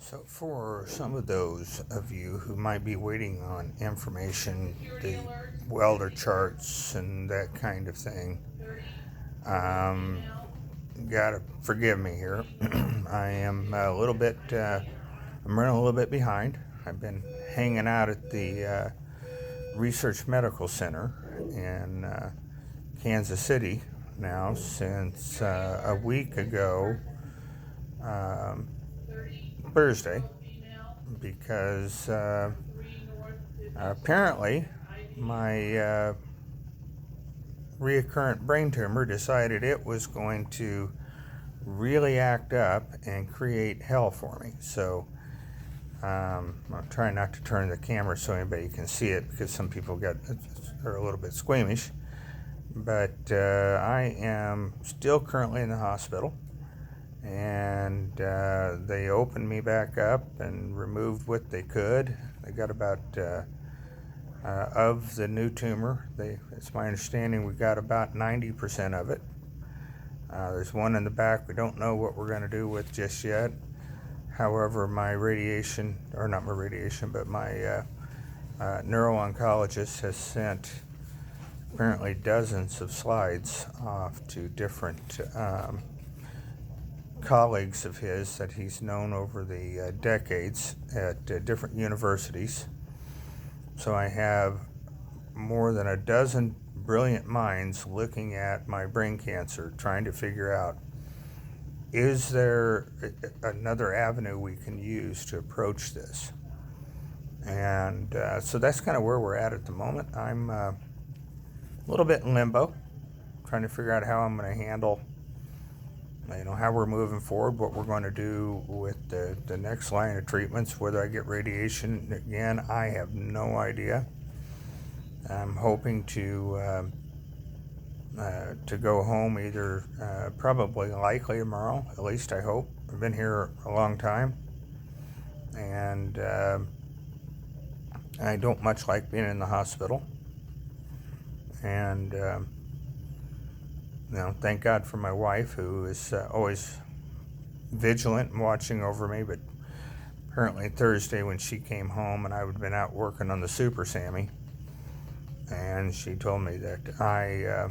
So for some of those of you who might be waiting on information, the welder charts and that kind of thing, um, gotta forgive me here. I am a little bit, I'm running a little bit behind. I've been hanging out at the Research Medical Center in Kansas City now since a week ago, um, Thursday, because apparently my reoccurrent brain tumor decided it was going to really act up and create hell for me. So I'm trying not to turn the camera so anybody can see it, because some people are a little bit squeamish. But I am still currently in the hospital, and they opened me back up and removed what they could. They got about of the new tumor. It's my understanding we got about 90% of it. There's one in the back we don't know what we're going to do with just yet. However, my radiation, or not my radiation, but my neuro-oncologist has sent apparently dozens of slides off to different colleagues of his that he's known over the decades at different universities. So I have more than a dozen brilliant minds looking at my brain cancer, trying to figure out, is there another avenue we can use to approach this? And so that's kind of where we're at the moment. I'm a little bit in limbo, trying to figure out how I'm going to handle, how we're moving forward, what we're going to do with the next line of treatments, whether I get radiation again, I have no idea. I'm hoping to go home either probably likely tomorrow, at least I hope. I've been here a long time, and I don't much like being in the hospital. And thank God for my wife, who is always vigilant and watching over me. But apparently Thursday, when she came home and I had been out working on the Super Sammy, and she told me that I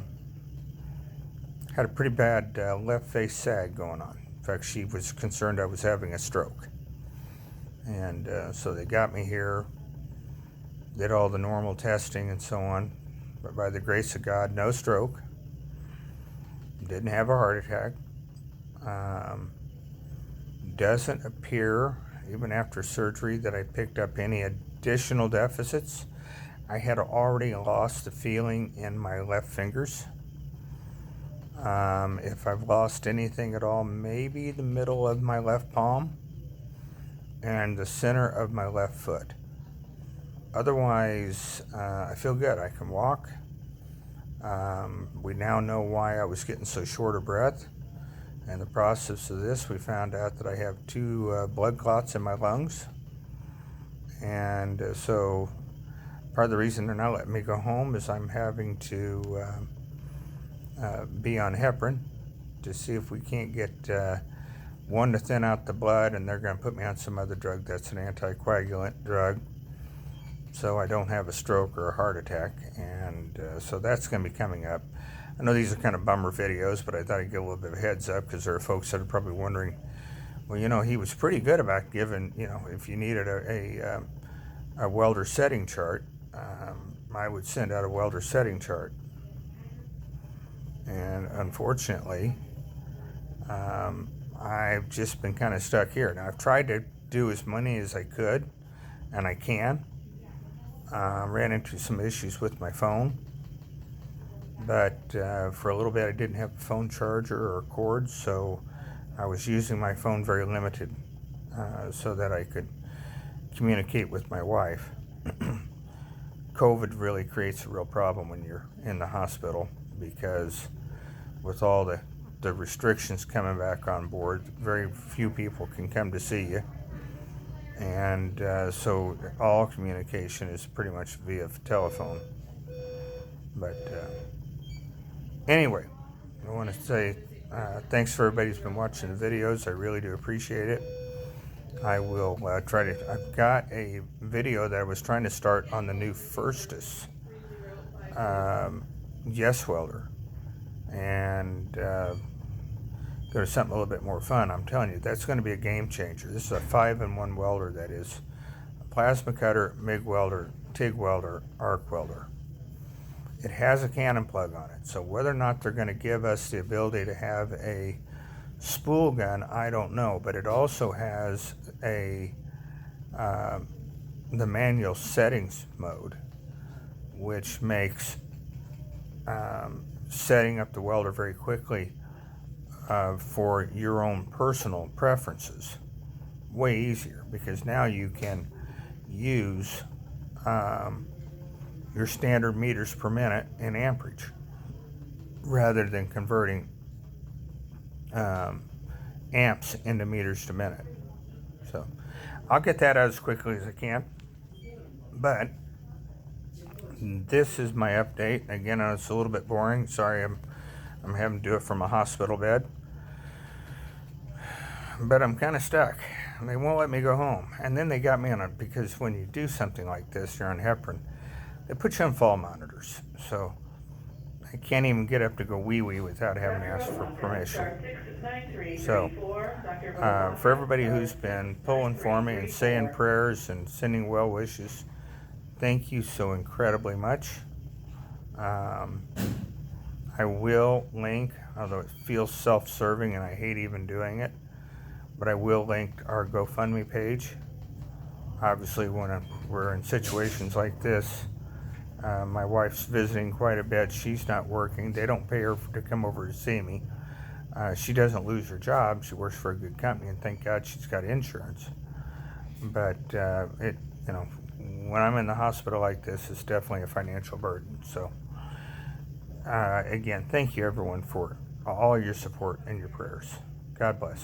had a pretty bad left face sag going on. In fact, she was concerned I was having a stroke. And so they got me here, did all the normal testing and so on. But by the grace of God, no stroke. Didn't have a heart attack. Doesn't appear, even after surgery, that I picked up any additional deficits. I had already lost the feeling in my left fingers. If I've lost anything at all, maybe the middle of my left palm and the center of my left foot. Otherwise, I feel good. I can walk. We now know why I was getting so short of breath. In the process of this, we found out that I have 2 blood clots in my lungs. And so part of the reason they're not letting me go home is I'm having to be on heparin to see if we can't get one to thin out the blood, and they're going to put me on some other drug that's an anticoagulant drug, so I don't have a stroke or a heart attack. And so that's going to be coming up. I know these are kind of bummer videos, but I thought I'd give a little bit of a heads up, because there are folks that are probably wondering, well, he was pretty good about giving, if you needed a welder setting chart, I would send out a welder setting chart. And unfortunately, I've just been kind of stuck here. Now, I've tried to do as many as I could, and I can. Ran into some issues with my phone, but for a little bit I didn't have a phone charger or cord, so I was using my phone very limited so that I could communicate with my wife. COVID really creates a real problem when you're in the hospital, because with all the restrictions coming back on board, very few people can come to see you. And so all communication is pretty much via telephone. But anyway, I want to say thanks for everybody who's been watching the videos. I really do appreciate it. I will try to. I've got a video that I was trying to start on the new Firstus Yes welder, and go to something a little bit more fun. I'm telling you, that's going to be a game changer. This is a 5-in-1 welder. That is a plasma cutter, MIG welder, TIG welder, arc welder. It has a cannon plug on it, so whether or not they're going to give us the ability to have a spool gun, I don't know. But it also has a the manual settings mode, which makes setting up the welder very quickly for your own personal preferences way easier, because now you can use your standard meters per minute in amperage rather than converting amps into meters to minute. So I'll get that out as quickly as I can, but this is my update. Again, it's a little bit boring. Sorry, I'm having to do it from a hospital bed, but I'm kind of stuck. They won't let me go home, and then they got me on it because when you do something like this, you're on heparin. They put you on fall monitors, so I can't even get up to go wee-wee without having to ask for permission. So, for everybody who's been pulling for me and saying prayers and sending well wishes, thank you so incredibly much. I will link, although it feels self-serving and I hate even doing it, but I will link our GoFundMe page. Obviously, when we're in situations like this, my wife's visiting quite a bit. She's not working. They don't pay her to come over to see me. She doesn't lose her job. She works for a good company, and thank God she's got insurance. But when I'm in the hospital like this, it's definitely a financial burden. So, again, thank you everyone for all your support and your prayers. God bless.